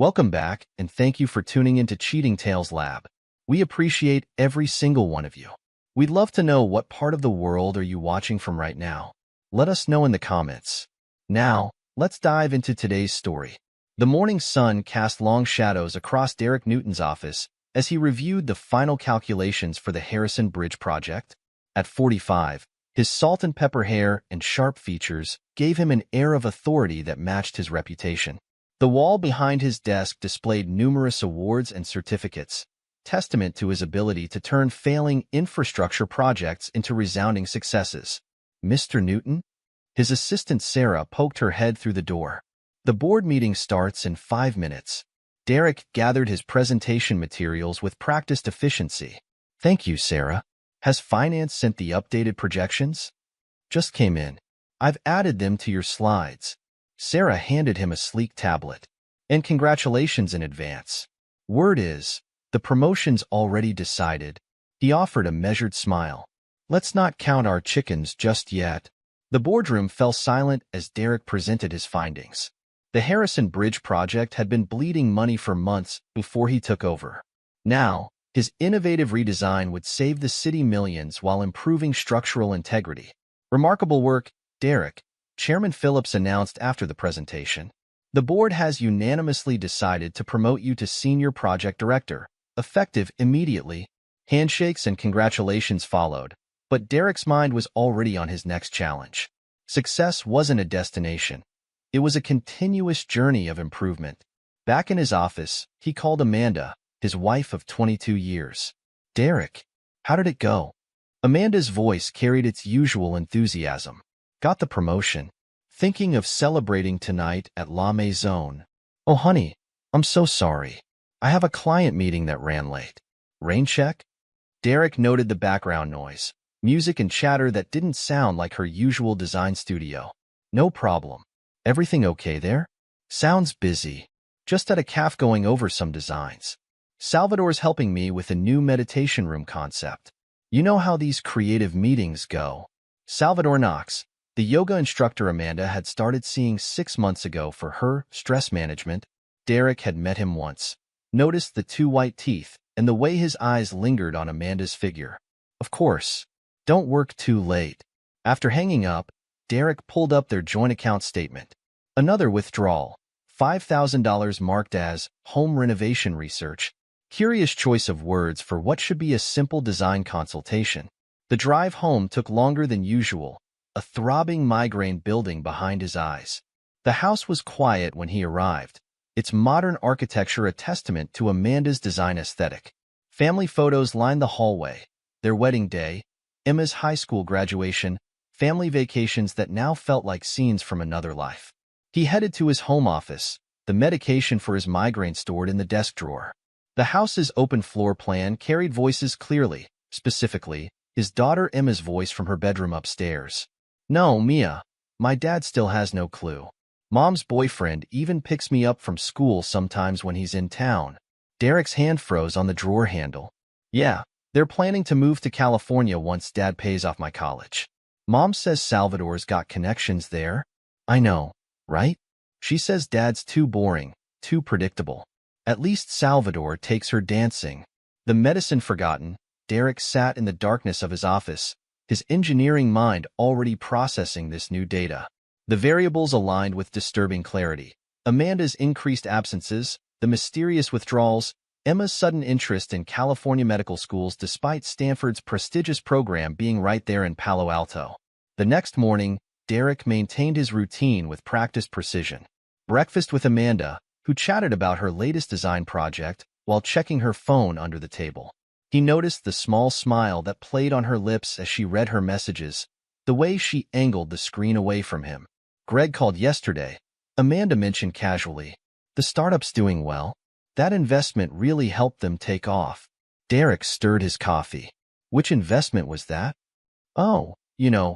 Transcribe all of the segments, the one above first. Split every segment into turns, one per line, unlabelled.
Welcome back, and thank you for tuning into Cheating Tales Lab. We appreciate every single one of you. We'd love to know what part of the world are you watching from right now. Let us know in the comments. Now, let's dive into today's story. The morning sun cast long shadows across Derek Newton's office as he reviewed the final calculations for the Harrison Bridge project. At 45, his salt and pepper hair and sharp features gave him an air of authority that matched his reputation. The wall behind his desk displayed numerous awards and certificates, testament to his ability to turn failing infrastructure projects into resounding successes. Mr. Newton? His assistant Sarah poked her head through the door. The board meeting starts in 5 minutes. Derek gathered his presentation materials with practiced efficiency. Thank you, Sarah. Has finance sent the updated projections? Just came in. I've added them to your slides. Sarah handed him a sleek tablet. And congratulations in advance. Word is, the promotion's already decided. He offered a measured smile. Let's not count our chickens just yet. The boardroom fell silent as Derek presented his findings. The Harrison Bridge project had been bleeding money for months before he took over. Now, his innovative redesign would save the city millions while improving structural integrity. Remarkable work, Derek, Chairman Phillips announced after the presentation. The board has unanimously decided to promote you to Senior Project Director, effective immediately. Handshakes and congratulations followed, but Derek's mind was already on his next challenge. Success wasn't a destination. It was a continuous journey of improvement. Back in his office, he called Amanda, his wife of 22 years. Derek, how did it go? Amanda's voice carried its usual enthusiasm. Got the promotion. Thinking of celebrating tonight at La Maison. Oh, honey, I'm so sorry. I have a client meeting that ran late. Rain check? Derek noted the background noise, music and chatter that didn't sound like her usual design studio. No problem. Everything okay there? Sounds busy. Just at a cafe going over some designs. Salvador's helping me with a new meditation room concept. You know how these creative meetings go. Salvador Knox, the yoga instructor Amanda had started seeing 6 months ago for her stress management. Derek had met him once, noticed the 2 white teeth and the way his eyes lingered on Amanda's figure. Of course. Don't work too late. After hanging up, Derek pulled up their joint account statement. Another withdrawal, $5,000 marked as home renovation research. Curious choice of words for what should be a simple design consultation. The drive home took longer than usual, a throbbing migraine building behind his eyes. The house was quiet when he arrived, its modern architecture a testament to Amanda's design aesthetic. Family photos lined the hallway, their wedding day, Emma's high school graduation, family vacations that now felt like scenes from another life. He headed to his home office, the medication for his migraine stored in the desk drawer. The house's open floor plan carried voices clearly, specifically, his daughter Emma's voice from her bedroom upstairs. No, Mia, my dad still has no clue. Mom's boyfriend even picks me up from school sometimes when he's in town. Derek's hand froze on the drawer handle. Yeah, they're planning to move to California once Dad pays off my college. Mom says Salvador's got connections there. I know, right? She says Dad's too boring, too predictable. At least Salvador takes her dancing. The medicine forgotten, Derek sat in the darkness of his office, his engineering mind already processing this new data. The variables aligned with disturbing clarity. Amanda's increased absences, the mysterious withdrawals, Emma's sudden interest in California medical schools despite Stanford's prestigious program being right there in Palo Alto. The next morning, Derek maintained his routine with practiced precision. Breakfast with Amanda, who chatted about her latest design project while checking her phone under the table. He noticed the small smile that played on her lips as she read her messages, the way she angled the screen away from him. Greg called yesterday. Amanda mentioned casually. The startup's doing well. That investment really helped them take off. Derek stirred his coffee. Which investment was that? Oh,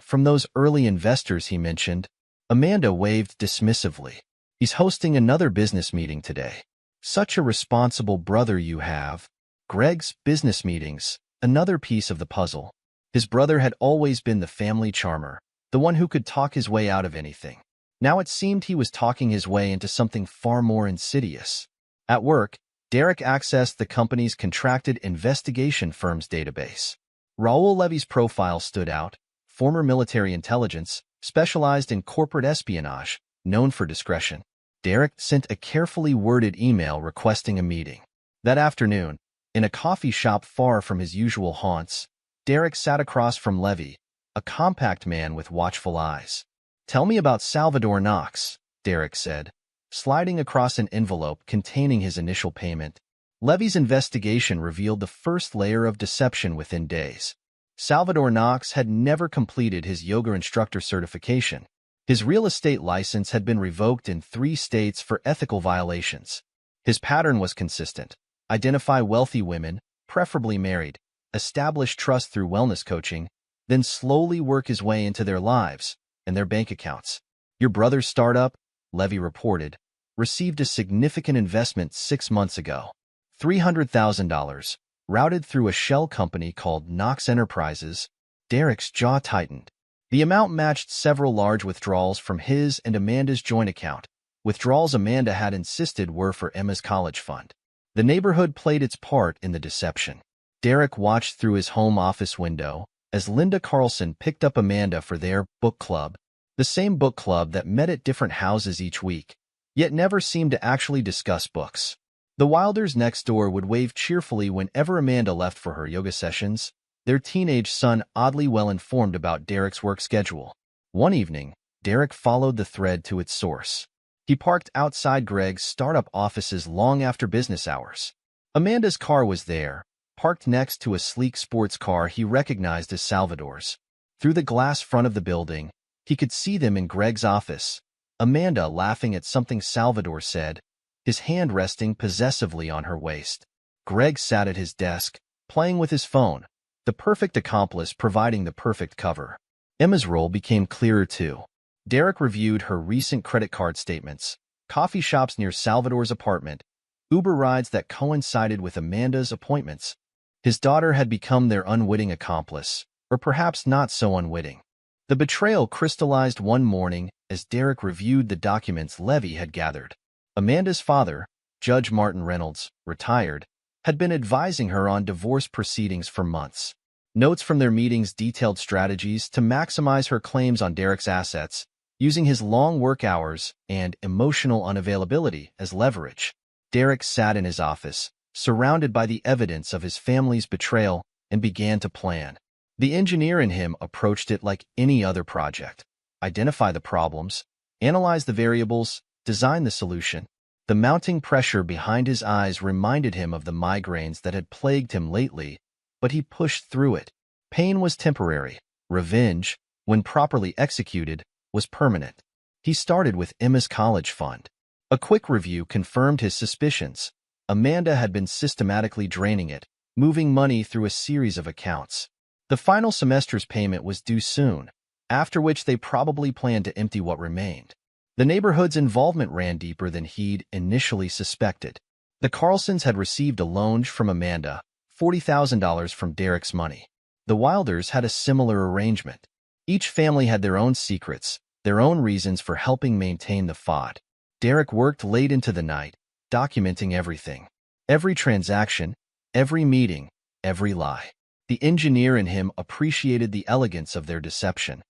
from those early investors he mentioned. Amanda waved dismissively. He's hosting another business meeting today. Such a responsible brother you have. Greg's business meetings, another piece of the puzzle. His brother had always been the family charmer, the one who could talk his way out of anything. Now it seemed he was talking his way into something far more insidious. At work, Derek accessed the company's contracted investigation firm's database. Raoul Levy's profile stood out, former military intelligence, specialized in corporate espionage, known for discretion. Derek sent a carefully worded email requesting a meeting. That afternoon, in a coffee shop far from his usual haunts, Derek sat across from Levy, a compact man with watchful eyes. "Tell me about Salvador Knox," Derek said, sliding across an envelope containing his initial payment. Levy's investigation revealed the first layer of deception within days. Salvador Knox had never completed his yoga instructor certification. His real estate license had been revoked in 3 states for ethical violations. His pattern was consistent: identify wealthy women, preferably married, establish trust through wellness coaching, then slowly work his way into their lives and their bank accounts. "Your brother's startup," Levy reported, received a significant investment 6 months ago. $300,000, routed through a shell company called Knox Enterprises. Derek's jaw tightened. The amount matched several large withdrawals from his and Amanda's joint account, withdrawals Amanda had insisted were for Emma's college fund. The neighborhood played its part in the deception. Derek watched through his home office window as Linda Carlson picked up Amanda for their book club, the same book club that met at different houses each week, yet never seemed to actually discuss books. The Wilders next door would wave cheerfully whenever Amanda left for her yoga sessions, their teenage son oddly well informed about Derek's work schedule. One evening, Derek followed the thread to its source. He parked outside Greg's startup offices long after business hours. Amanda's car was there, parked next to a sleek sports car he recognized as Salvador's. Through the glass front of the building, he could see them in Greg's office, Amanda laughing at something Salvador said, his hand resting possessively on her waist. Greg sat at his desk, playing with his phone, the perfect accomplice providing the perfect cover. Emma's role became clearer too. Derek reviewed her recent credit card statements, coffee shops near Salvador's apartment, Uber rides that coincided with Amanda's appointments. His daughter had become their unwitting accomplice, or perhaps not so unwitting. The betrayal crystallized one morning as Derek reviewed the documents Levy had gathered. Amanda's father, Judge Martin Reynolds, retired, had been advising her on divorce proceedings for months. Notes from their meetings detailed strategies to maximize her claims on Derek's assets, using his long work hours and emotional unavailability as leverage. Derek sat in his office, surrounded by the evidence of his family's betrayal, and began to plan. The engineer in him approached it like any other project: identify the problems, analyze the variables, design the solution. The mounting pressure behind his eyes reminded him of the migraines that had plagued him lately, but he pushed through it. Pain was temporary. Revenge, when properly executed, was permanent. He started with Emma's college fund. A quick review confirmed his suspicions. Amanda had been systematically draining it, moving money through a series of accounts. The final semester's payment was due soon, after which they probably planned to empty what remained. The neighborhood's involvement ran deeper than he'd initially suspected. The Carlsons had received a loan from Amanda, $40,000 from Derek's money. The Wilders had a similar arrangement. Each family had their own secrets, their own reasons for helping maintain the FOD. Derek worked late into the night, documenting everything. Every transaction, every meeting, every lie. The engineer in him appreciated the elegance of their deception,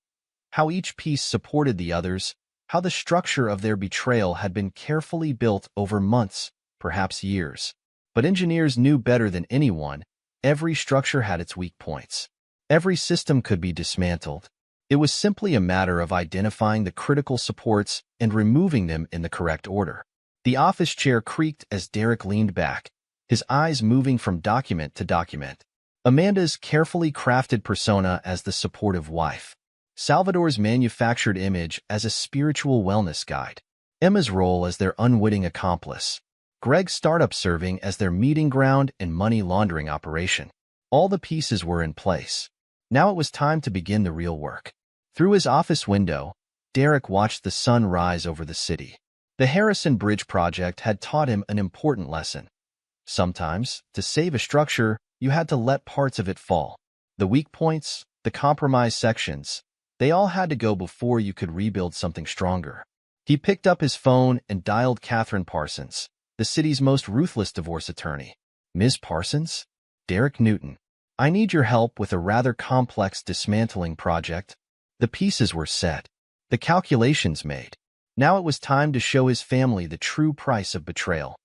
how each piece supported the others, how the structure of their betrayal had been carefully built over months, perhaps years. But engineers knew better than anyone, every structure had its weak points. Every system could be dismantled. It was simply a matter of identifying the critical supports and removing them in the correct order. The office chair creaked as Derek leaned back, his eyes moving from document to document. Amanda's carefully crafted persona as the supportive wife. Salvador's manufactured image as a spiritual wellness guide. Emma's role as their unwitting accomplice. Greg's startup serving as their meeting ground and money laundering operation. All the pieces were in place. Now it was time to begin the real work. Through his office window, Derek watched the sun rise over the city. The Harrison Bridge project had taught him an important lesson. Sometimes, to save a structure, you had to let parts of it fall. The weak points, the compromised sections, they all had to go before you could rebuild something stronger. He picked up his phone and dialed Catherine Parsons, the city's most ruthless divorce attorney. Ms. Parsons? Derek Newton. I need your help with a rather complex dismantling project. The pieces were set, the calculations made. Now it was time to show his family the true price of betrayal.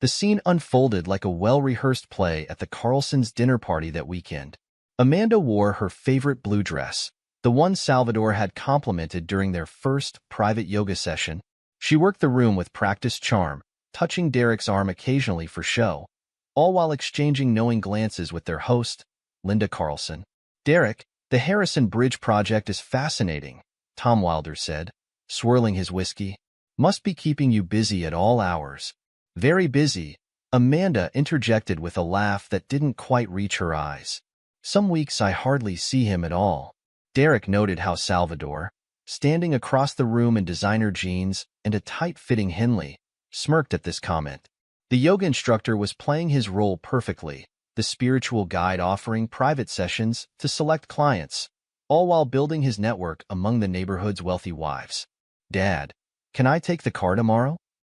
The scene unfolded like a well-rehearsed play at the Carlsons' dinner party that weekend. Amanda wore her favorite blue dress, the one Salvador had complimented during their first private yoga session. She worked the room with practiced charm, touching Derek's arm occasionally for show, all while exchanging knowing glances with their host, Linda Carlson. Derek, the Harrison Bridge project is fascinating, Tom Wilder said, swirling his whiskey. Must be keeping you busy at all hours. Very busy, Amanda interjected with a laugh that didn't quite reach her eyes. Some weeks I hardly see him at all. Derek noted how Salvador, standing across the room in designer jeans and a tight-fitting Henley, smirked at this comment. The yoga instructor was playing his role perfectly, the spiritual guide offering private sessions to select clients, all while building his network among the neighborhood's wealthy wives. Dad, can I take the car tomorrow?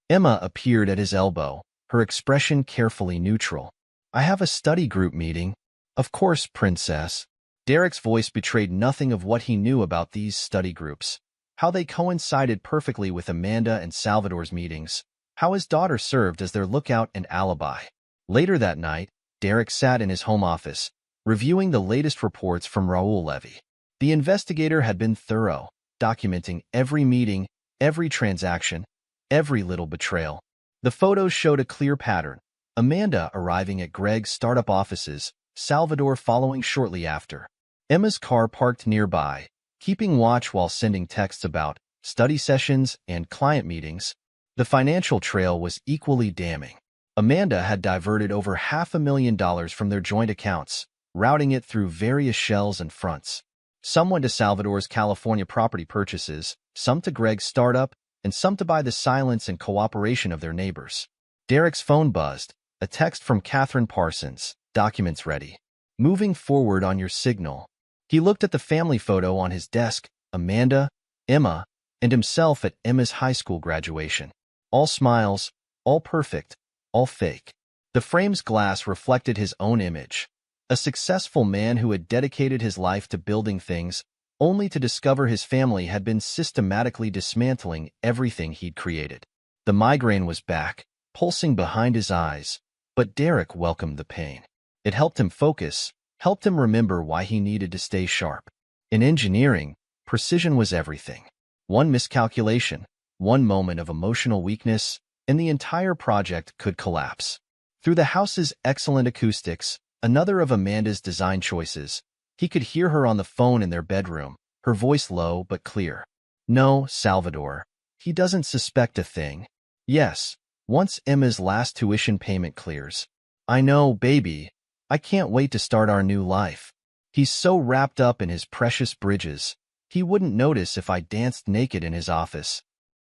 Emma appeared at his elbow, her expression carefully neutral. I have a study group meeting. Of course, princess. Derek's voice betrayed nothing of what he knew about these study groups, how they coincided perfectly with Amanda and Salvador's meetings, how his daughter served as their lookout and alibi. Later that night, Derek sat in his home office, reviewing the latest reports from Raul Levy. The investigator had been thorough, documenting every meeting, every transaction, every little betrayal. The photos showed a clear pattern. Amanda arriving at Greg's startup offices, Salvador following shortly after. Emma's car parked nearby, keeping watch while sending texts about study sessions and client meetings. The financial trail was equally damning. Amanda had diverted over $500,000 from their joint accounts, routing it through various shells and fronts. Some went to Salvador's California property purchases, some to Greg's startup, and some to buy the silence and cooperation of their neighbors. Derek's phone buzzed, a text from Catherine Parsons, documents ready. Moving forward on your signal. He looked at the family photo on his desk, Amanda, Emma, and himself at Emma's high school graduation. All smiles, all perfect, all fake. The frame's glass reflected his own image, a successful man who had dedicated his life to building things, only to discover his family had been systematically dismantling everything he'd created. The migraine was back, pulsing behind his eyes, but Derek welcomed the pain. It helped him focus, helped him remember why he needed to stay sharp. In engineering, precision was everything. One miscalculation, one moment of emotional weakness, and the entire project could collapse. Through the house's excellent acoustics, another of Amanda's design choices, he could hear her on the phone in their bedroom, her voice low but clear. No, Salvador. He doesn't suspect a thing. Yes, once Emma's last tuition payment clears. I know, baby. I can't wait to start our new life. He's so wrapped up in his precious bridges, he wouldn't notice if I danced naked in his office.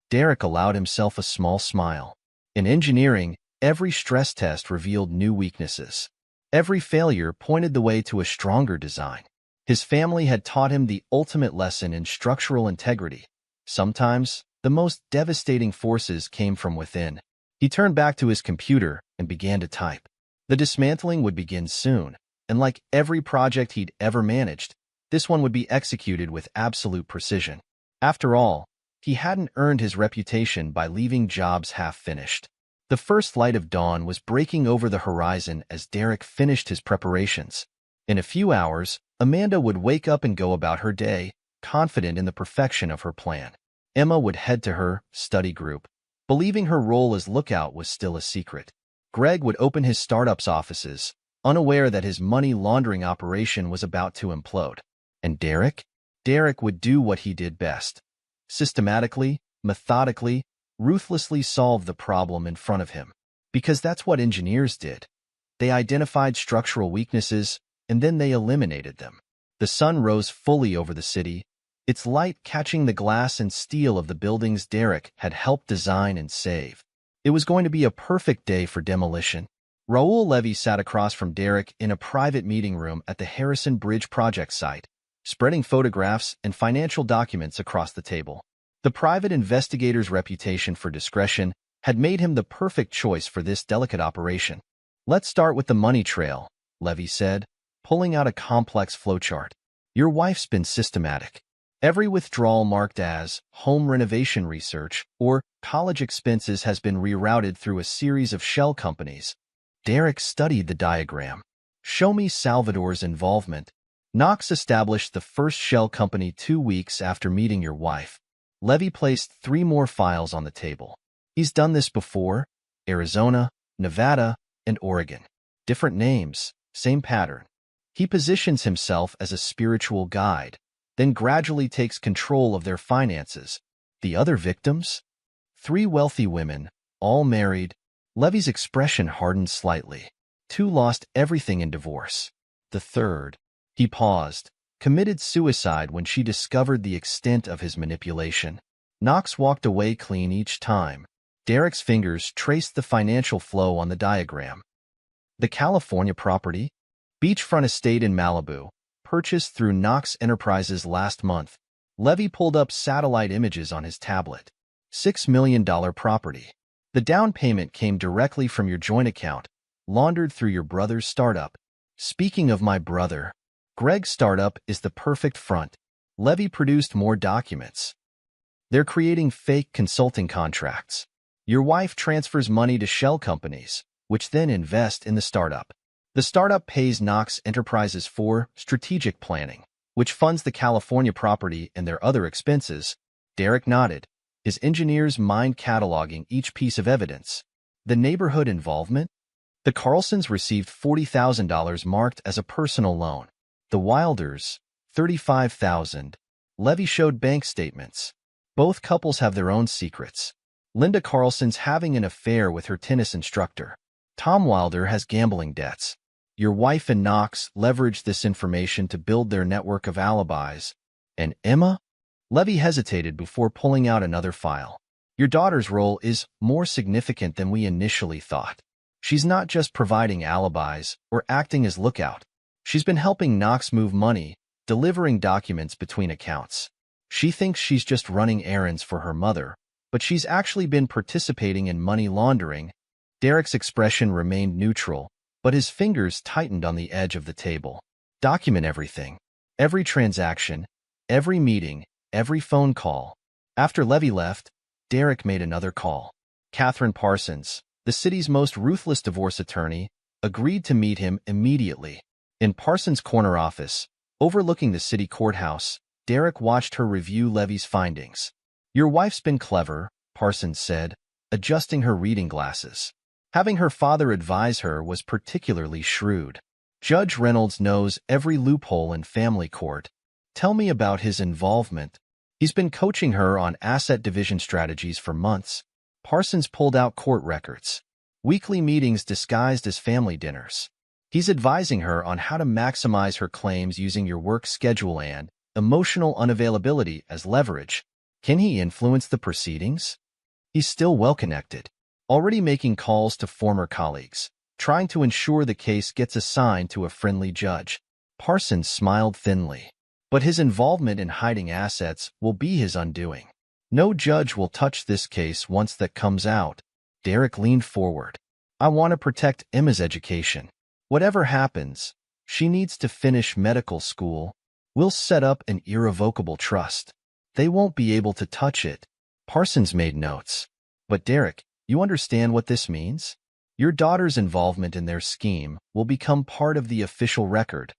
Derek allowed himself a small smile. In engineering, every stress test revealed new weaknesses. Every failure pointed the way to a stronger design. His family had taught him the ultimate lesson in structural integrity. Sometimes, the most devastating forces came from within. He turned back to his computer and began to type. The dismantling would begin soon, and like every project he'd ever managed, this one would be executed with absolute precision. After all, he hadn't earned his reputation by leaving jobs half-finished. The first light of dawn was breaking over the horizon as Derek finished his preparations. In a few hours, Amanda would wake up and go about her day, confident in the perfection of her plan. Emma would head to her study group, believing her role as lookout was still a secret. Greg would open his startup's offices, unaware that his money laundering operation was about to implode. And Derek? Derek would do what he did best. Systematically, methodically, ruthlessly solve the problem in front of him. Because that's what engineers did. They identified structural weaknesses, and then they eliminated them. The sun rose fully over the city, its light catching the glass and steel of the buildings Derek had helped design and save. It was going to be a perfect day for demolition. Raul Levy sat across from Derek in a private meeting room at the Harrison Bridge project site, spreading photographs and financial documents across the table. The private investigator's reputation for discretion had made him the perfect choice for this delicate operation. Let's start with the money trail, Levy said, pulling out a complex flowchart. Your wife's been systematic. Every withdrawal marked as home renovation research or college expenses has been rerouted through a series of shell companies. Derek studied the diagram. Show me Salvador's involvement. Knox established the first shell company 2 weeks after meeting your wife. Levy placed 3 more files on the table. He's done this before: Arizona, Nevada, and Oregon. Different names, same pattern. He positions himself as a spiritual guide, then gradually takes control of their finances. The other victims? 3 wealthy women, all married. Levy's expression hardened slightly. 2 lost everything in divorce. The third, he paused, committed suicide when she discovered the extent of his manipulation. Knox walked away clean each time. Derek's fingers traced the financial flow on the diagram. The California property? Beachfront estate in Malibu, purchased through Knox Enterprises last month. Levy pulled up satellite images on his tablet. $6 million property. The down payment came directly from your joint account, laundered through your brother's startup. Speaking of my brother, Greg's startup is the perfect front. Levy produced more documents. They're creating fake consulting contracts. Your wife transfers money to shell companies, which then invest in the startup. The startup pays Knox Enterprises for strategic planning, which funds the California property and their other expenses. Derek nodded, his engineers mind cataloging each piece of evidence. The neighborhood involvement? The Carlsons received $40,000 marked as a personal loan. The Wilders, $35,000. Levy showed bank statements. Both couples have their own secrets. Linda Carlson's having an affair with her tennis instructor. Tom Wilder has gambling debts. Your wife and Knox leveraged this information to build their network of alibis. And Emma? Levy hesitated before pulling out another file. Your daughter's role is more significant than we initially thought. She's not just providing alibis or acting as lookout. She's been helping Knox move money, delivering documents between accounts. She thinks she's just running errands for her mother, but she's actually been participating in money laundering. Derek's expression remained neutral, but his fingers tightened on the edge of the table. Document everything. Every transaction, every meeting, every phone call. After Levy left, Derek made another call. Catherine Parsons, the city's most ruthless divorce attorney, agreed to meet him immediately. In Parsons' corner office, overlooking the city courthouse, Derek watched her review Levy's findings. Your wife's been clever, Parsons said, adjusting her reading glasses. Having her father advise her was particularly shrewd. Judge Reynolds knows every loophole in family court. Tell me about his involvement. He's been coaching her on asset division strategies for months. Parsons pulled out court records. Weekly meetings disguised as family dinners. He's advising her on how to maximize her claims using your work schedule and emotional unavailability as leverage. Can he influence the proceedings? He's still well-connected, already making calls to former colleagues, trying to ensure the case gets assigned to a friendly judge. Parsons smiled thinly. But his involvement in hiding assets will be his undoing. No judge will touch this case once that comes out. Derek leaned forward. I want to protect Emma's education. Whatever happens, she needs to finish medical school. We'll set up an irrevocable trust. They won't be able to touch it. Parsons made notes. But Derek, you understand what this means? Your daughter's involvement in their scheme will become part of the official record.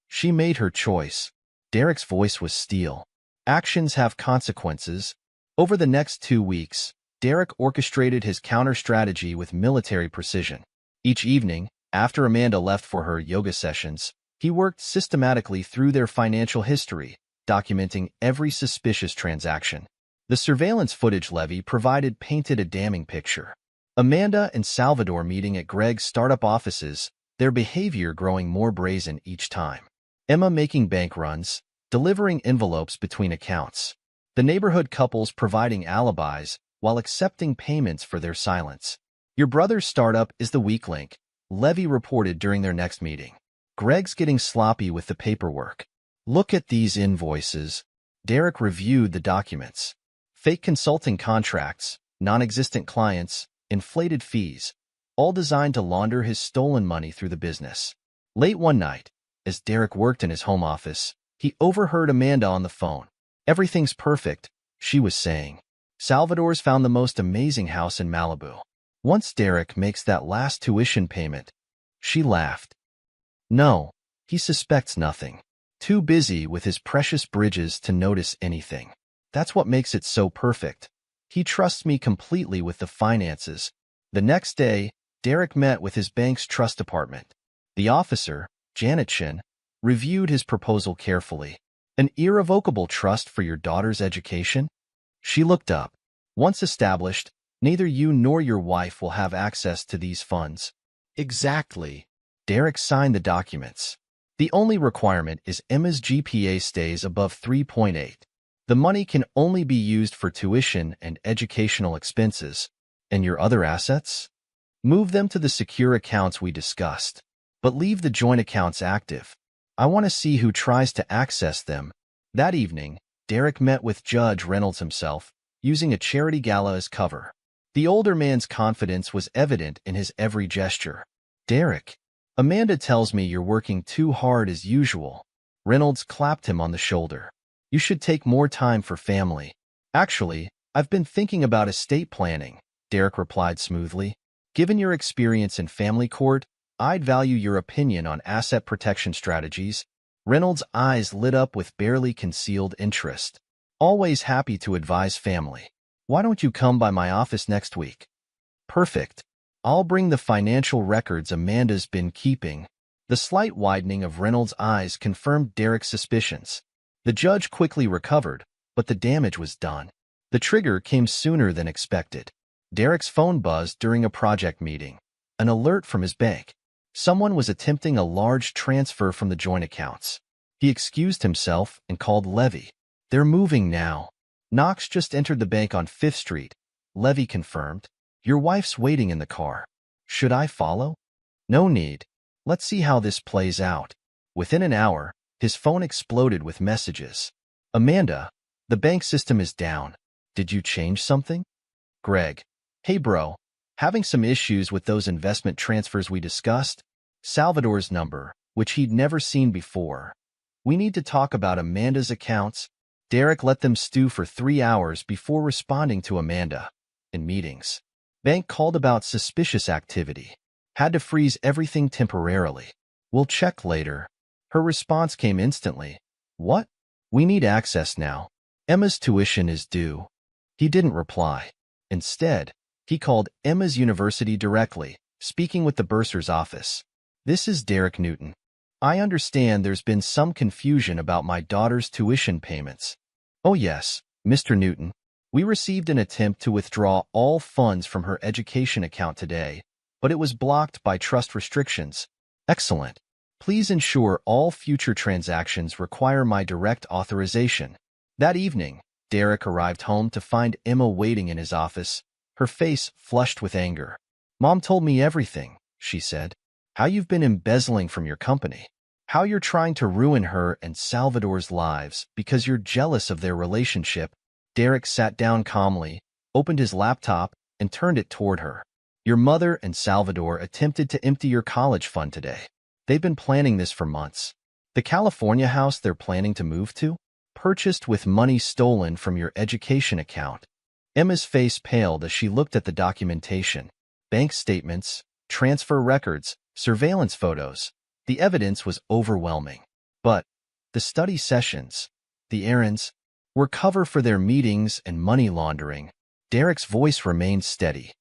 She made her choice. Derek's voice was steel. Actions have consequences. Over the next 2 weeks, Derek orchestrated his counter-strategy with military precision. Each evening, after Amanda left for her yoga sessions, he worked systematically through their financial history, documenting every suspicious transaction. The surveillance footage Levy provided painted a damning picture. Amanda and Salvador meeting at Greg's startup offices, their behavior growing more brazen each time. Emma making bank runs, delivering envelopes between accounts. The neighborhood couples providing alibis while accepting payments for their silence. Your brother's startup is the weak link, Levy reported during their next meeting. Greg's getting sloppy with the paperwork. Look at these invoices. Derek reviewed the documents. Fake consulting contracts, non-existent clients, inflated fees, all designed to launder his stolen money through the business. Late one night, as Derek worked in his home office, he overheard Amanda on the phone. "Everything's perfect," she was saying. "Salvador's found the most amazing house in Malibu. Once Derek makes that last tuition payment," she laughed. "No, he suspects nothing. Too busy with his precious bridges to notice anything. That's what makes it so perfect. He trusts me completely with the finances." The next day, Derek met with his bank's trust department. The officer, Janet Chin, reviewed his proposal carefully. "An irrevocable trust for your daughter's education?" She looked up. "Once established, neither you nor your wife will have access to these funds." "Exactly." Derek signed the documents. "The only requirement is Emma's GPA stays above 3.8. The money can only be used for tuition and educational expenses. And your other assets? Move them to the secure accounts we discussed. But leave the joint accounts active. I want to see who tries to access them." That evening, Derek met with Judge Reynolds himself, using a charity gala as cover. The older man's confidence was evident in his every gesture. "Derek, Amanda tells me you're working too hard as usual." Reynolds clapped him on the shoulder. "You should take more time for family." "Actually, I've been thinking about estate planning," Derek replied smoothly. "Given your experience in family court, I'd value your opinion on asset protection strategies." Reynolds' eyes lit up with barely concealed interest. "Always happy to advise family. Why don't you come by my office next week?" "Perfect. I'll bring the financial records Amanda's been keeping." The slight widening of Reynolds' eyes confirmed Derek's suspicions. The judge quickly recovered, but the damage was done. The trigger came sooner than expected. Derek's phone buzzed during a project meeting. An alert from his bank. Someone was attempting a large transfer from the joint accounts. He excused himself and called Levy. "They're moving now." "Knox just entered the bank on 5th Street, Levy confirmed. "Your wife's waiting in the car." "Should I follow?" "No need. Let's see how this plays out." Within an hour, his phone exploded with messages. "Amanda, the bank system is down. Did you change something?" "Greg. Hey bro, having some issues with those investment transfers we discussed?" Salvador's number, which he'd never seen before. "We need to talk about Amanda's accounts." Derek let them stew for 3 hours before responding to Amanda. In meetings, bank called about suspicious activity. Had to freeze everything temporarily. "We'll check later." Her response came instantly. "What?" "We need access now. Emma's tuition is due." He didn't reply. Instead, he called Emma's university directly, speaking with the bursar's office. "This is Derek Newton. I understand there's been some confusion about my daughter's tuition payments." "Oh yes, Mr. Newton. We received an attempt to withdraw all funds from her education account today, but it was blocked by trust restrictions." "Excellent. Please ensure all future transactions require my direct authorization." That evening, Derek arrived home to find Emma waiting in his office, her face flushed with anger. "Mom told me everything," she said. "How you've been embezzling from your company. How you're trying to ruin her and Salvador's lives because you're jealous of their relationship." Derek sat down calmly, opened his laptop, and turned it toward her. "Your mother and Salvador attempted to empty your college fund today. They've been planning this for months. The California house they're planning to move to? Purchased with money stolen from your education account." Emma's face paled as she looked at the documentation. Bank statements, transfer records, surveillance photos. The evidence was overwhelming. But the study sessions, the errands, were cover for their meetings and money laundering. Derek's voice remained steady.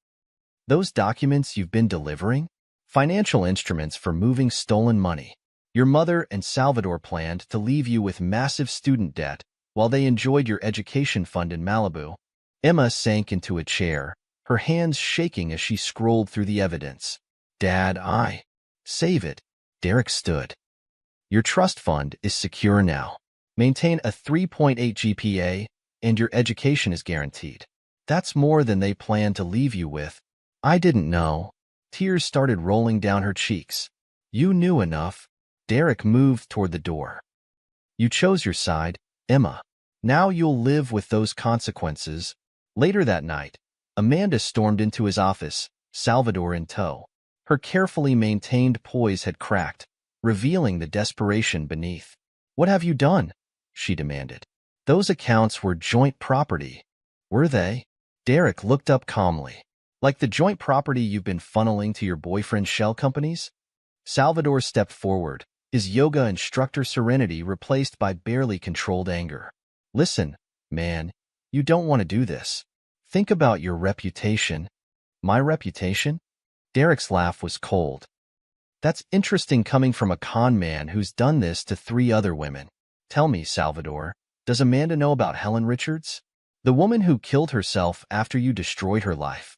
"Those documents you've been delivering? Financial instruments for moving stolen money. Your mother and Salvador planned to leave you with massive student debt while they enjoyed your education fund in Malibu." Emma sank into a chair, her hands shaking as she scrolled through the evidence. "Dad, save it." Derek stood. "Your trust fund is secure now. Maintain a 3.8 GPA, and your education is guaranteed. That's more than they plan to leave you with." "I didn't know." Tears started rolling down her cheeks. "You knew enough." Derek moved toward the door. "You chose your side, Emma. Now you'll live with those consequences." Later that night, Amanda stormed into his office, Salvador in tow. Her carefully maintained poise had cracked, revealing the desperation beneath. "What have you done?" she demanded. "Those accounts were joint property, were they?" Derek looked up calmly. "Like the joint property you've been funneling to your boyfriend's shell companies?" Salvador stepped forward, his yoga instructor serenity replaced by barely controlled anger. "Listen, man, you don't want to do this. Think about your reputation." "My reputation?" Derek's laugh was cold. "That's interesting coming from a con man who's done this to 3 other women. Tell me, Salvador, does Amanda know about Helen Richards? The woman who killed herself after you destroyed her life?"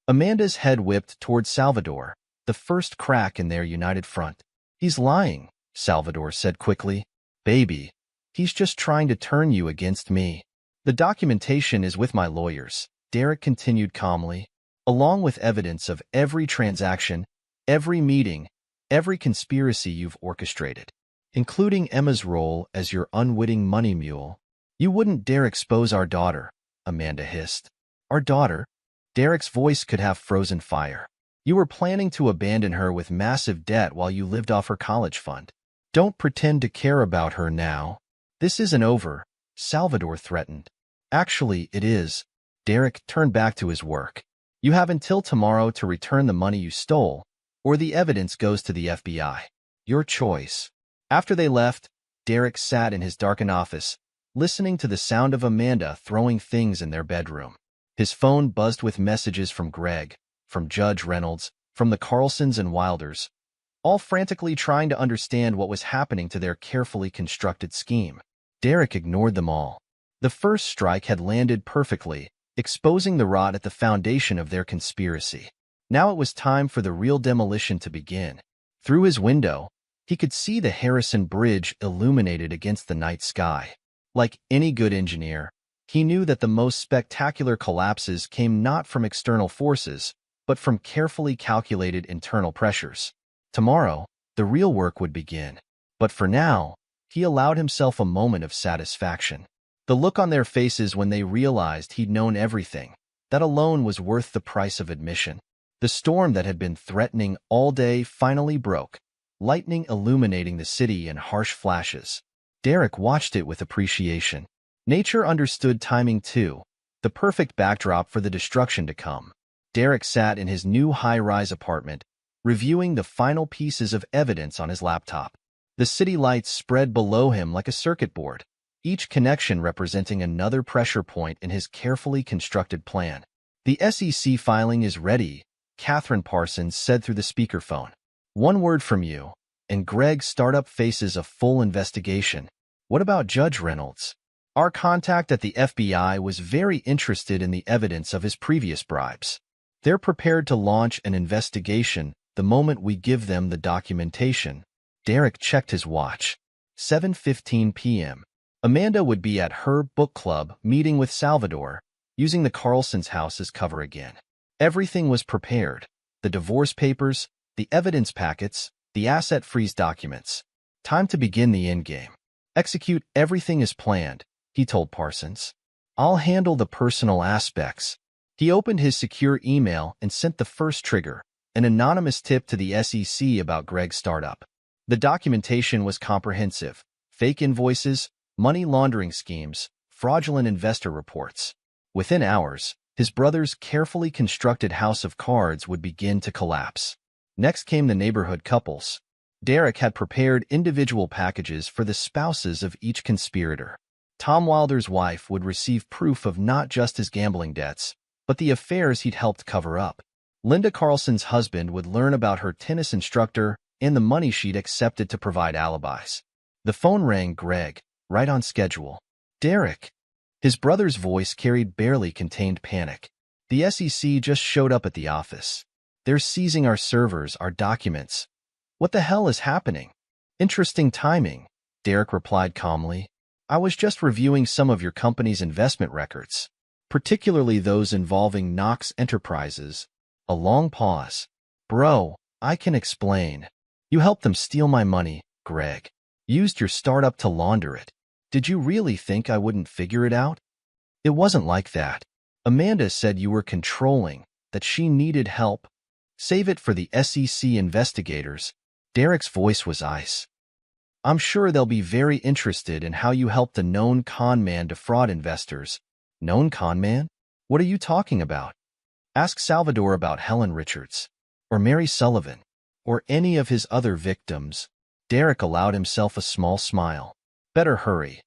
Amanda's head whipped toward Salvador, the first crack in their united front. "He's lying," Salvador said quickly. "Baby, he's just trying to turn you against me." "The documentation is with my lawyers," Derek continued calmly, "along with evidence of every transaction, every meeting, every conspiracy you've orchestrated, including Emma's role as your unwitting money mule." "You wouldn't dare expose our daughter," Amanda hissed. "Our daughter?" Derek's voice could have frozen fire. "You were planning to abandon her with massive debt while you lived off her college fund. Don't pretend to care about her now. This isn't over," Salvador threatened. "Actually, it is." Derek turned back to his work. "You have until tomorrow to return the money you stole, or the evidence goes to the FBI. Your choice." After they left, Derek sat in his darkened office, listening to the sound of Amanda throwing things in their bedroom. His phone buzzed with messages from Greg, from Judge Reynolds, from the Carlsons and Wilders, all frantically trying to understand what was happening to their carefully constructed scheme. Derek ignored them all. The first strike had landed perfectly, exposing the rot at the foundation of their conspiracy. Now it was time for the real demolition to begin. Through his window, he could see the Harrison Bridge illuminated against the night sky. Like any good engineer, he knew that the most spectacular collapses came not from external forces, but from carefully calculated internal pressures. Tomorrow, the real work would begin. But for now, he allowed himself a moment of satisfaction. The look on their faces when they realized he'd known everything, that alone was worth the price of admission. The storm that had been threatening all day finally broke, lightning illuminating the city in harsh flashes. Derek watched it with appreciation. Nature understood timing too, the perfect backdrop for the destruction to come. Derek sat in his new high-rise apartment, reviewing the final pieces of evidence on his laptop. The city lights spread below him like a circuit board, each connection representing another pressure point in his carefully constructed plan. "The SEC filing is ready," Catherine Parsons said through the speakerphone. "One word from you, and Greg's startup faces a full investigation." "What about Judge Reynolds?" "Our contact at the FBI was very interested in the evidence of his previous bribes. They're prepared to launch an investigation the moment we give them the documentation." Derek checked his watch. 7:15 p.m. Amanda would be at her book club meeting with Salvador, using the Carlson's house as cover again. Everything was prepared. The divorce papers, the evidence packets, the asset freeze documents. Time to begin the endgame. "Execute everything as planned," he told Parsons. "I'll handle the personal aspects." He opened his secure email and sent the first trigger, an anonymous tip to the SEC about Greg's startup. The documentation was comprehensive: fake invoices, money laundering schemes, fraudulent investor reports. Within hours, his brother's carefully constructed house of cards would begin to collapse. Next came the neighborhood couples. Derek had prepared individual packages for the spouses of each conspirator. Tom Wilder's wife would receive proof of not just his gambling debts, but the affairs he'd helped cover up. Linda Carlson's husband would learn about her tennis instructor and the money she'd accepted to provide alibis. The phone rang. Greg, right on schedule. "Derek." His brother's voice carried barely contained panic. "The SEC just showed up at the office. They're seizing our servers, our documents. What the hell is happening?" "Interesting timing," Derek replied calmly. "I was just reviewing some of your company's investment records, particularly those involving Knox Enterprises." A long pause. "Bro, I can explain. You helped them steal my money, Greg. Used your startup to launder it. Did you really think I wouldn't figure it out? It wasn't like that." Amanda said you were controlling, that she needed help. Save it for the SEC investigators. Derek's voice was ice. I'm sure they'll be very interested in how you helped a known con man defraud investors. Known con man? What are you talking about? Ask Salvador about Helen Richards, or Mary Sullivan, or any of his other victims. Derek allowed himself a small smile. Better hurry.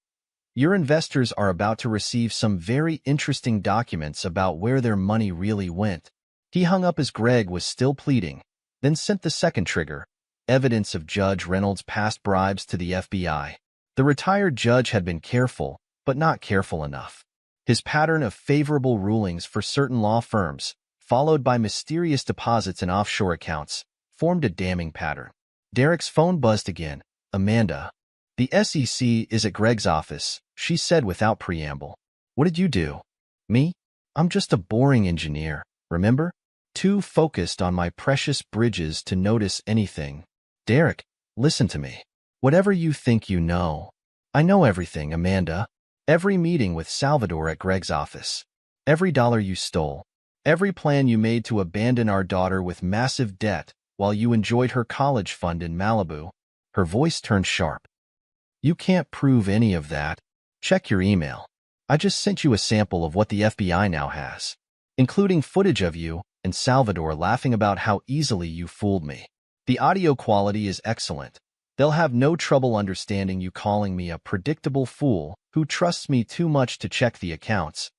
Your investors are about to receive some very interesting documents about where their money really went. He hung up as Greg was still pleading, then sent the second trigger, evidence of Judge Reynolds' past bribes, to the FBI. The retired judge had been careful, but not careful enough. His pattern of favorable rulings for certain law firms, followed by mysterious deposits in offshore accounts, formed a damning pattern. Derek's phone buzzed again. Amanda. The SEC is at Greg's office, she said without preamble. What did you do? Me? I'm just a boring engineer, remember? Too focused on my precious bridges to notice anything. Derek, listen to me. Whatever you think you know. I know everything, Amanda. Every meeting with Salvador at Greg's office. Every dollar you stole. Every plan you made to abandon our daughter with massive debt while you enjoyed her college fund in Malibu. Her voice turned sharp. You can't prove any of that. Check your email. I just sent you a sample of what the FBI now has, including footage of you and Salvador laughing about how easily you fooled me. The audio quality is excellent. They'll have no trouble understanding you calling me a predictable fool who trusts me too much to check the accounts.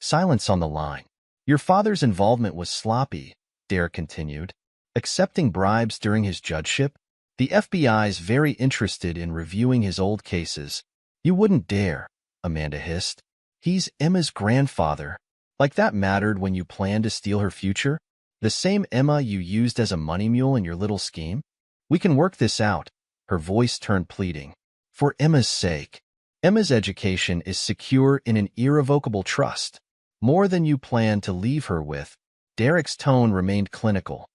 Silence on the line. Your father's involvement was sloppy, Derek continued. Accepting bribes during his judgeship? The FBI's very interested in reviewing his old cases. You wouldn't dare, Amanda hissed. He's Emma's grandfather. Like that mattered when you planned to steal her future? The same Emma you used as a money mule in your little scheme? We can work this out. Her voice turned pleading. For Emma's sake. Emma's education is secure in an irrevocable trust. More than you plan to leave her with. Derek's tone remained clinical.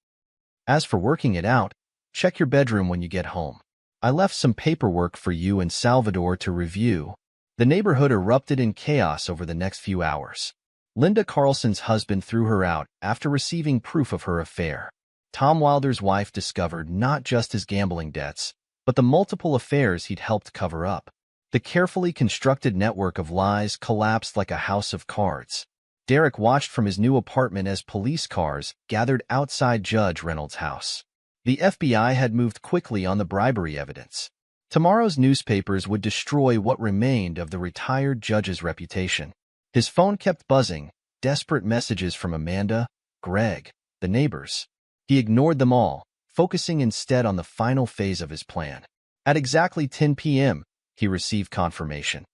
As for working it out, check your bedroom when you get home. I left some paperwork for you and Salvador to review. The neighborhood erupted in chaos over the next few hours. Linda Carlson's husband threw her out after receiving proof of her affair. Tom Wilder's wife discovered not just his gambling debts, but the multiple affairs he'd helped cover up. The carefully constructed network of lies collapsed like a house of cards. Derek watched from his new apartment as police cars gathered outside Judge Reynolds' house. The FBI had moved quickly on the bribery evidence. Tomorrow's newspapers would destroy what remained of the retired judge's reputation. His phone kept buzzing, desperate messages from Amanda, Greg, the neighbors. He ignored them all, focusing instead on the final phase of his plan. At exactly 10 p.m., he received confirmation.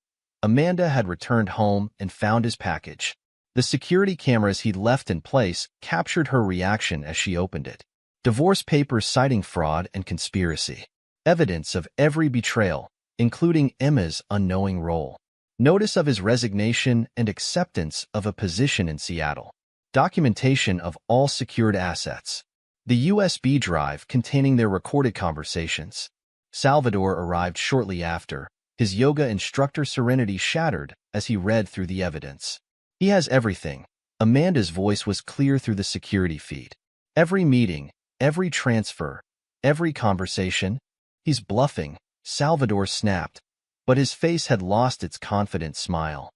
Amanda had returned home and found his package. The security cameras he'd left in place captured her reaction as she opened it. Divorce papers citing fraud and conspiracy. Evidence of every betrayal, including Emma's unknowing role. Notice of his resignation and acceptance of a position in Seattle. Documentation of all secured assets. The USB drive containing their recorded conversations. Salvador arrived shortly after, his yoga instructor serenity shattered as he read through the evidence. He has everything. Amanda's voice was clear through the security feed. Every meeting, every transfer, every conversation. He's bluffing, Salvador snapped, but his face had lost its confident smile.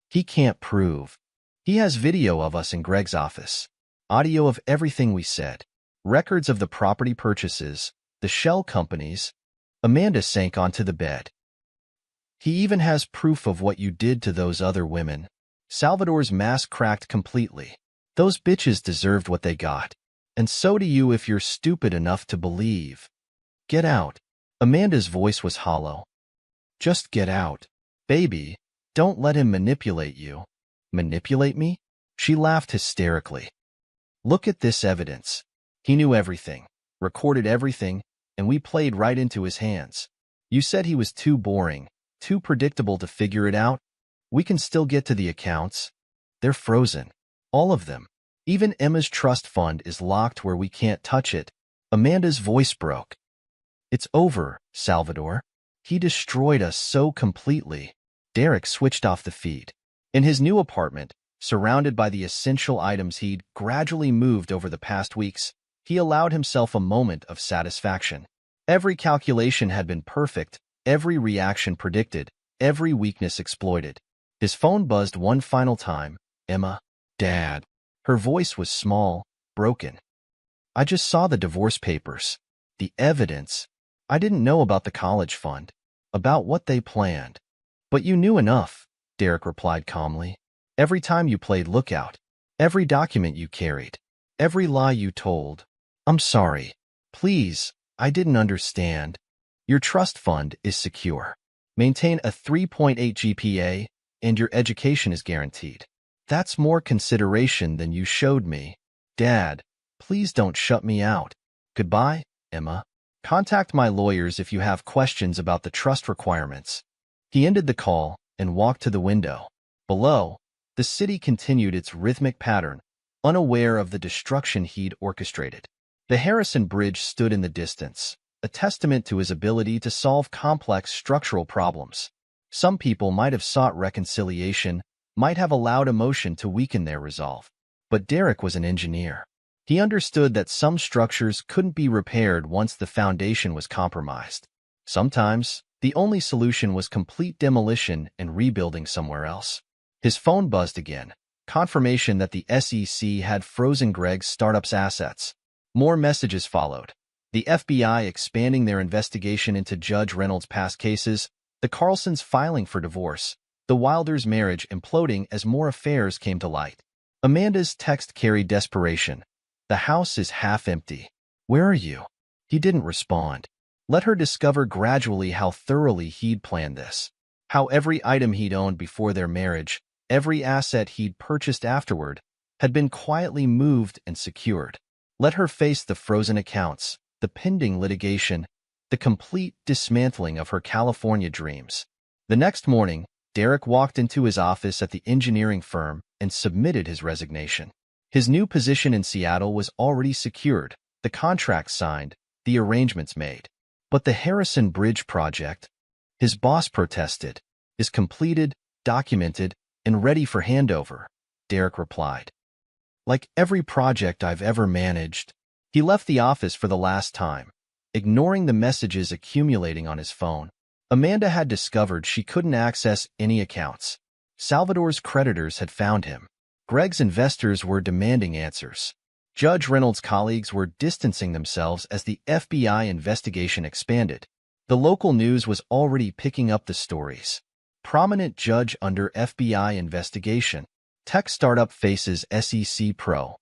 He can't prove. He has video of us in Greg's office. Audio of everything we said. Records of the property purchases, the shell companies. Amanda sank onto the bed. He even has proof of what you did to those other women. Salvador's mask cracked completely. Those bitches deserved what they got. And so do you if you're stupid enough to believe. Get out. Amanda's voice was hollow. Just get out. Baby, don't let him manipulate you. Manipulate me? She laughed hysterically. Look at this evidence. He knew everything, recorded everything, and we played right into his hands. You said he was too boring, too predictable to figure it out. We can still get to the accounts. They're frozen. All of them. Even Emma's trust fund is locked where we can't touch it. Amanda's voice broke. It's over, Salvador. He destroyed us so completely. Derek switched off the feed. In his new apartment, Surrounded by the essential items he'd gradually moved over the past weeks, he allowed himself a moment of satisfaction. Every calculation had been perfect, every reaction predicted, every weakness exploited. His phone buzzed one final time. "Emma, Dad." Her voice was small, broken. "I just saw the divorce papers. The evidence. I didn't know about the college fund, about what they planned." "But you knew enough," Derek replied calmly. "Every time you played lookout, every document you carried, every lie you told." "I'm sorry. Please, I didn't understand. Your trust fund is secure. Maintain a 3.8 GPA, and your education is guaranteed. That's more consideration than you showed me. Dad, please don't shut me out. Goodbye, Emma. Contact my lawyers if you have questions about the trust requirements." He ended the call and walked to the window. Below, the city continued its rhythmic pattern, unaware of the destruction he'd orchestrated. The Harrison Bridge stood in the distance, a testament to his ability to solve complex structural problems. Some people might have sought reconciliation, might have allowed emotion to weaken their resolve. But Derek was an engineer. He understood that some structures couldn't be repaired once the foundation was compromised. Sometimes, the only solution was complete demolition and rebuilding somewhere else. His phone buzzed again, confirmation that the SEC had frozen Greg's startup's assets. More messages followed. The FBI expanding their investigation into Judge Reynolds' past cases, the Carlsons filing for divorce, the Wilders' marriage imploding as more affairs came to light. Amanda's text carried desperation. "The house is half empty. Where are you?" He didn't respond. Let her discover gradually how thoroughly he'd planned this. How every item he'd owned before their marriage, every asset he'd purchased afterward, had been quietly moved and secured. Let her face the frozen accounts, the pending litigation, the complete dismantling of her California dreams. The next morning, Derek walked into his office at the engineering firm and submitted his resignation. His new position in Seattle was already secured, the contract signed, the arrangements made. But the Harrison Bridge project, his boss protested, is completed, documented, and ready for handover, Derek replied. "Like every project I've ever managed." He left the office for the last time, ignoring the messages accumulating on his phone. Amanda had discovered she couldn't access any accounts. Salvador's creditors had found him. Greg's investors were demanding answers. Judge Reynolds' colleagues were distancing themselves as the FBI investigation expanded. The local news was already picking up the stories. Prominent judge under FBI investigation. Tech startup faces SEC pro.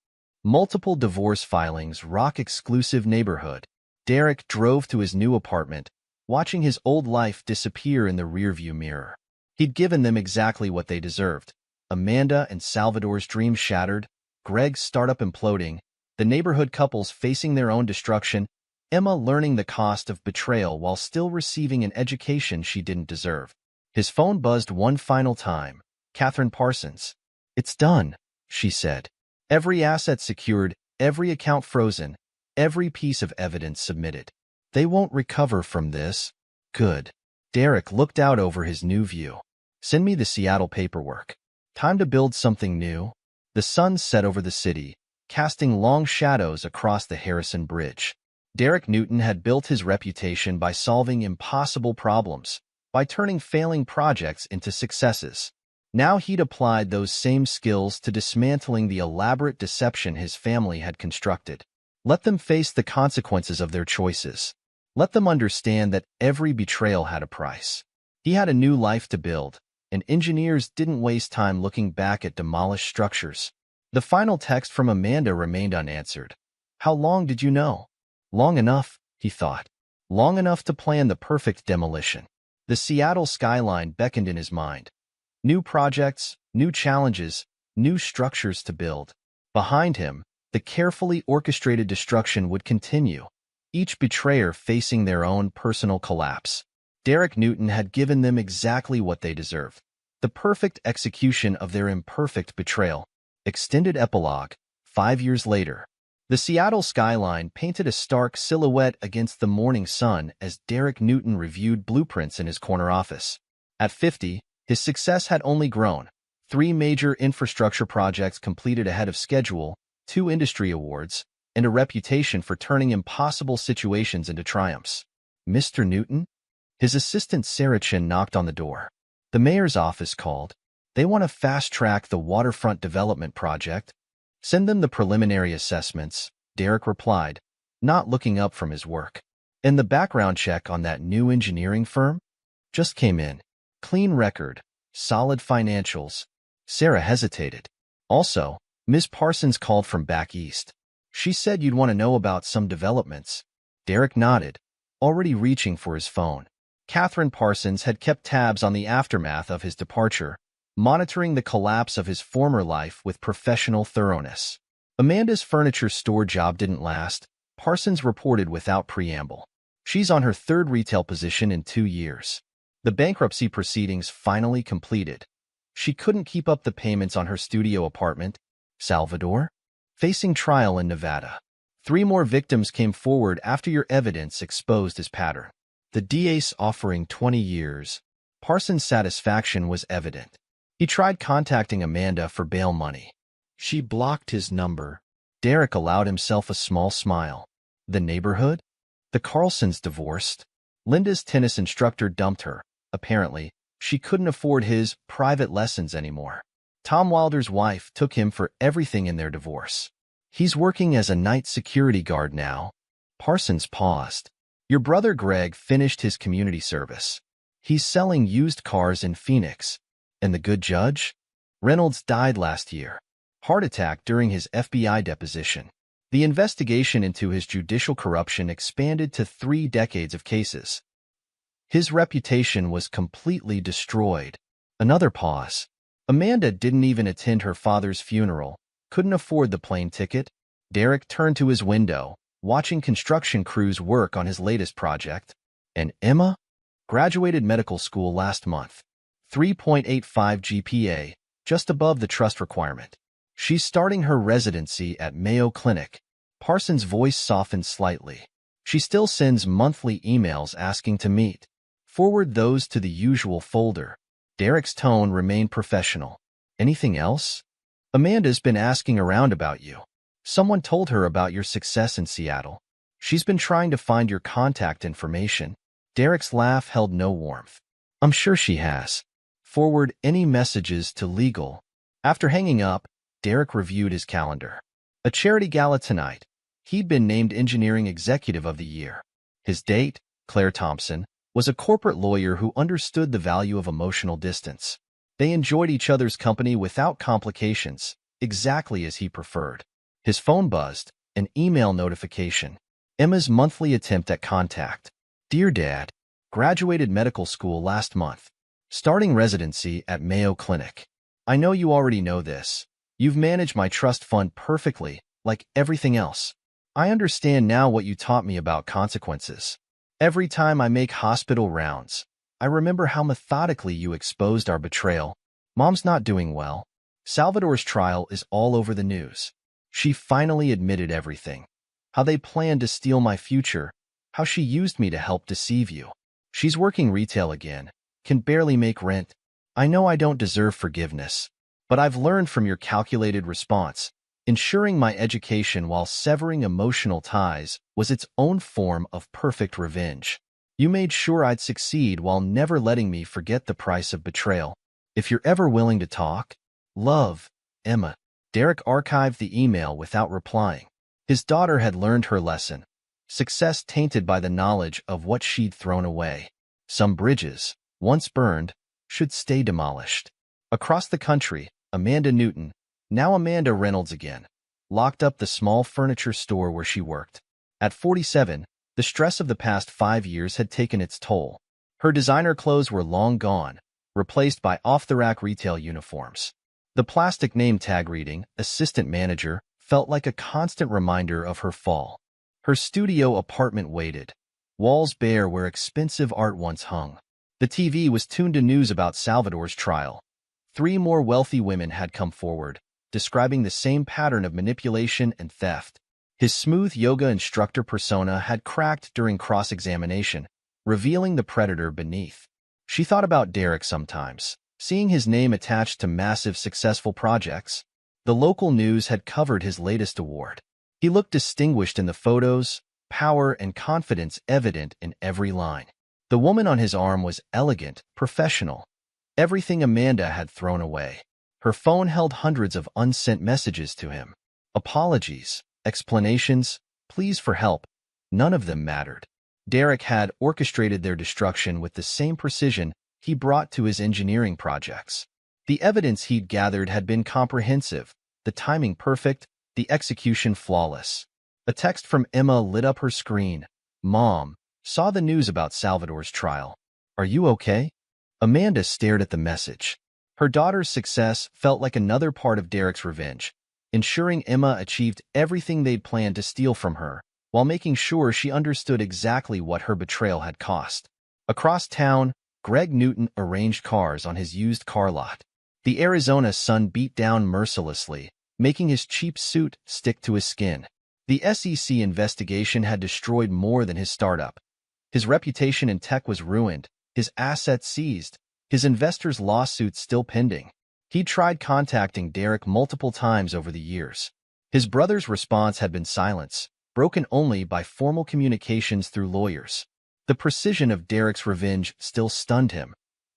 Multiple divorce filings rock exclusive neighborhood. Derek drove to his new apartment, watching his old life disappear in the rearview mirror. He'd given them exactly what they deserved. Amanda and Salvador's dreams shattered, Greg's startup imploding, the neighborhood couples facing their own destruction, Emma learning the cost of betrayal while still receiving an education she didn't deserve. His phone buzzed one final time. Catherine Parsons. "It's done," she said. "Every asset secured, every account frozen, every piece of evidence submitted. They won't recover from this." Good. Derek looked out over his new view. "Send me the Seattle paperwork. Time to build something new." The sun set over the city, casting long shadows across the Harrison Bridge. Derek Newton had built his reputation by solving impossible problems, by turning failing projects into successes. Now he'd applied those same skills to dismantling the elaborate deception his family had constructed. Let them face the consequences of their choices. Let them understand that every betrayal had a price. He had a new life to build, and engineers didn't waste time looking back at demolished structures. The final text from Amanda remained unanswered. "How long did you know?" "Long enough," he thought. "Long enough to plan the perfect demolition." The Seattle skyline beckoned in his mind. New projects, new challenges, new structures to build. Behind him, the carefully orchestrated destruction would continue, each betrayer facing their own personal collapse. Derek Newton had given them exactly what they deserved, the perfect execution of their imperfect betrayal. Extended epilogue, 5 years later. The Seattle skyline painted a stark silhouette against the morning sun as Derek Newton reviewed blueprints in his corner office. At 50, his success had only grown. 3 major infrastructure projects completed ahead of schedule, 2 industry awards, and a reputation for turning impossible situations into triumphs. Mr. Newton? His assistant Sarah Chin knocked on the door. The mayor's office called. They want to fast-track the waterfront development project. Send them the preliminary assessments, Derek replied, not looking up from his work. And the background check on that new engineering firm? Just came in. Clean record, solid financials. Sarah hesitated. Also, Ms. Parsons called from back east. She said you'd want to know about some developments. Derek nodded, already reaching for his phone. Catherine Parsons had kept tabs on the aftermath of his departure, monitoring the collapse of his former life with professional thoroughness. Amanda's furniture store job didn't last, Parsons reported without preamble. She's on her 3rd retail position in 2 years. The bankruptcy proceedings finally completed. She couldn't keep up the payments on her studio apartment. Salvador? Facing trial in Nevada. 3 more victims came forward after your evidence exposed his pattern. The DA's offering 20 years. Parsons' satisfaction was evident. He tried contacting Amanda for bail money. She blocked his number. Derek allowed himself a small smile. The neighborhood? The Carlsons divorced. Linda's tennis instructor dumped her. Apparently, she couldn't afford his private lessons anymore. Tom Wilder's wife took him for everything in their divorce. He's working as a night security guard now. Parsons paused. Your brother Greg finished his community service. He's selling used cars in Phoenix. And the good judge? Reynolds died last year. Heart attack during his FBI deposition. The investigation into his judicial corruption expanded to 3 decades of cases. His reputation was completely destroyed. Another pause. Amanda didn't even attend her father's funeral, couldn't afford the plane ticket. Derek turned to his window, watching construction crews work on his latest project. And Emma? Graduated medical school last month. 3.85 GPA, just above the trust requirement. She's starting her residency at Mayo Clinic. Parsons' voice softened slightly. She still sends monthly emails asking to meet. Forward those to the usual folder. Derek's tone remained professional. Anything else? Amanda's been asking around about you. Someone told her about your success in Seattle. She's been trying to find your contact information. Derek's laugh held no warmth. I'm sure she has. Forward any messages to legal. After hanging up, Derek reviewed his calendar. A charity gala tonight. He'd been named Engineering Executive of the Year. His date, Claire Thompson, was a corporate lawyer who understood the value of emotional distance. They enjoyed each other's company without complications, exactly as he preferred. His phone buzzed, an email notification. Emma's monthly attempt at contact. Dear Dad, graduated medical school last month. Starting residency at Mayo Clinic. I know you already know this. You've managed my trust fund perfectly, like everything else. I understand now what you taught me about consequences. Every time I make hospital rounds, I remember how methodically you exposed our betrayal. Mom's not doing well. Salvador's trial is all over the news. She finally admitted everything. How they planned to steal my future. How she used me to help deceive you. She's working retail again. Can barely make rent. I know I don't deserve forgiveness. But I've learned from your calculated response. Ensuring my education while severing emotional ties was its own form of perfect revenge. You made sure I'd succeed while never letting me forget the price of betrayal. If you're ever willing to talk, love, Emma. Derek archived the email without replying. His daughter had learned her lesson. Success tainted by the knowledge of what she'd thrown away. Some bridges, once burned, should stay demolished. Across the country, Amanda Newton, now Amanda Reynolds again, locked up the small furniture store where she worked. At 47, the stress of the past 5 years had taken its toll. Her designer clothes were long gone, replaced by off-the-rack retail uniforms. The plastic name tag reading, assistant manager, felt like a constant reminder of her fall. Her studio apartment waited, walls bare where expensive art once hung. The TV was tuned to news about Salvador's trial. 3 more wealthy women had come forward, describing the same pattern of manipulation and theft. His smooth yoga instructor persona had cracked during cross-examination, revealing the predator beneath. She thought about Derek sometimes, Seeing his name attached to massive successful projects, the local news had covered his latest award. He looked distinguished in the photos, power and confidence evident in every line. The woman on his arm was elegant, professional, everything Amanda had thrown away. Her phone held hundreds of unsent messages to him. Apologies, explanations, pleas for help. None of them mattered. Derek had orchestrated their destruction with the same precision he brought to his engineering projects. The evidence he'd gathered had been comprehensive, the timing perfect, the execution flawless. A text from Emma lit up her screen. "Mom, saw the news about Salvador's trial. Are you okay?" Amanda stared at the message. Her daughter's success felt like another part of Derek's revenge, ensuring Emma achieved everything they'd planned to steal from her, while making sure she understood exactly what her betrayal had cost. Across town, Greg Newton arranged cars on his used car lot. The Arizona sun beat down mercilessly, making his cheap suit stick to his skin. The SEC investigation had destroyed more than his startup. His reputation in tech was ruined, his assets seized, his investors' lawsuits still pending. He'd tried contacting Derek multiple times over the years. His brother's response had been silence, broken only by formal communications through lawyers. The precision of Derek's revenge still stunned him.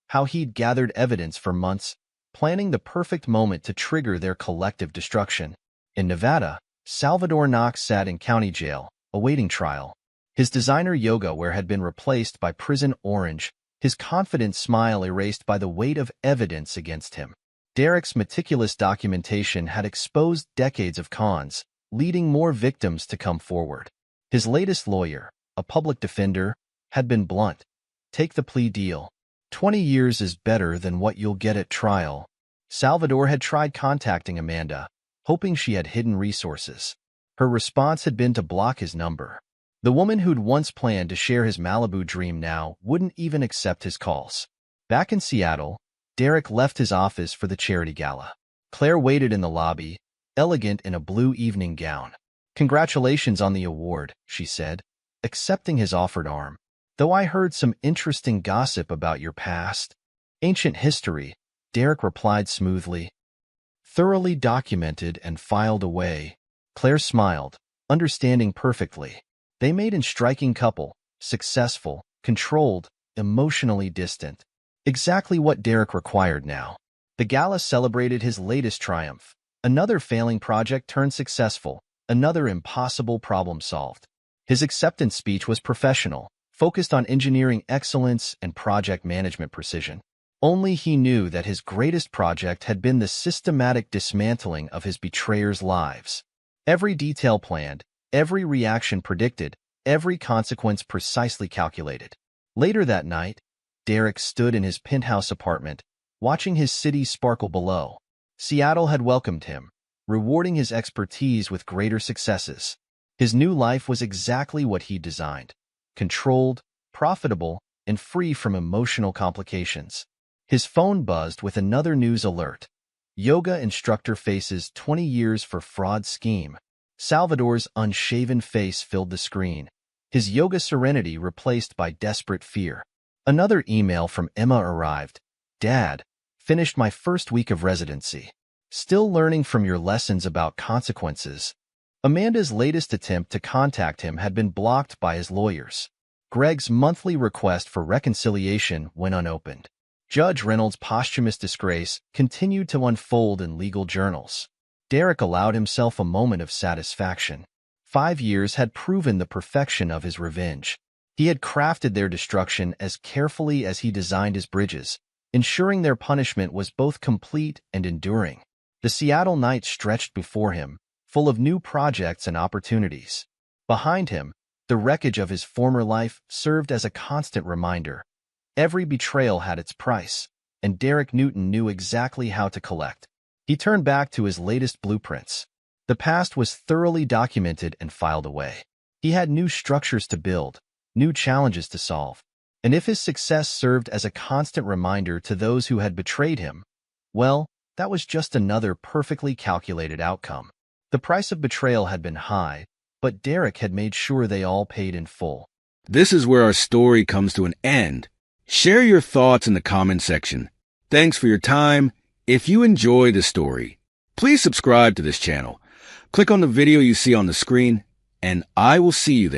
How he'd gathered evidence for months, planning the perfect moment to trigger their collective destruction. In Nevada, Salvador Knox sat in county jail, awaiting trial. His designer yoga wear had been replaced by prison orange, his confident smile erased by the weight of evidence against him. Derek's meticulous documentation had exposed decades of cons, leading more victims to come forward. His latest lawyer, a public defender, had been blunt. "Take the plea deal. 20 years is better than what you'll get at trial." Salvador had tried contacting Amanda, hoping she had hidden resources. Her response had been to block his number. The woman who'd once planned to share his Malibu dream now wouldn't even accept his calls. Back in Seattle, Derek left his office for the charity gala. Claire waited in the lobby, elegant in a blue evening gown. "Congratulations on the award," she said, accepting his offered arm. "Though I heard some interesting gossip about your past." "Ancient history," Derek replied smoothly. "Thoroughly documented and filed away." Claire smiled, understanding perfectly. They made a striking couple, successful, controlled, emotionally distant. Exactly what Derek required now. The gala celebrated his latest triumph. Another failing project turned successful, another impossible problem solved. His acceptance speech was professional, focused on engineering excellence and project management precision. Only he knew that his greatest project had been the systematic dismantling of his betrayers' lives. Every detail planned, every reaction predicted, every consequence precisely calculated. Later that night, Derek stood in his penthouse apartment, watching his city sparkle below. Seattle had welcomed him, rewarding his expertise with greater successes. His new life was exactly what he designed: controlled, profitable, and free from emotional complications. His phone buzzed with another news alert. Yoga instructor faces 20 years for fraud scheme. Salvador's unshaven face filled the screen, his yoga serenity replaced by desperate fear. Another email from Emma arrived. "Dad, finished my first week of residency. Still learning from your lessons about consequences." Amanda's latest attempt to contact him had been blocked by his lawyers. Greg's monthly request for reconciliation went unopened. Judge Reynolds' posthumous disgrace continued to unfold in legal journals. Derek allowed himself a moment of satisfaction. 5 years had proven the perfection of his revenge. He had crafted their destruction as carefully as he designed his bridges, ensuring their punishment was both complete and enduring. The Seattle night stretched before him, full of new projects and opportunities. Behind him, the wreckage of his former life served as a constant reminder. Every betrayal had its price, and Derek Newton knew exactly how to collect. He turned back to his latest blueprints. The past was thoroughly documented and filed away. He had new structures to build, new challenges to solve. And if his success served as a constant reminder to those who had betrayed him, well, that was just another perfectly calculated outcome. The price of betrayal had been high, but Derek had made sure they all paid in full.
This is where our story comes to an end. Share your thoughts in the comment section. Thanks for your time. If you enjoy the story, please subscribe to this channel. Click on the video you see on the screen, and I will see you there.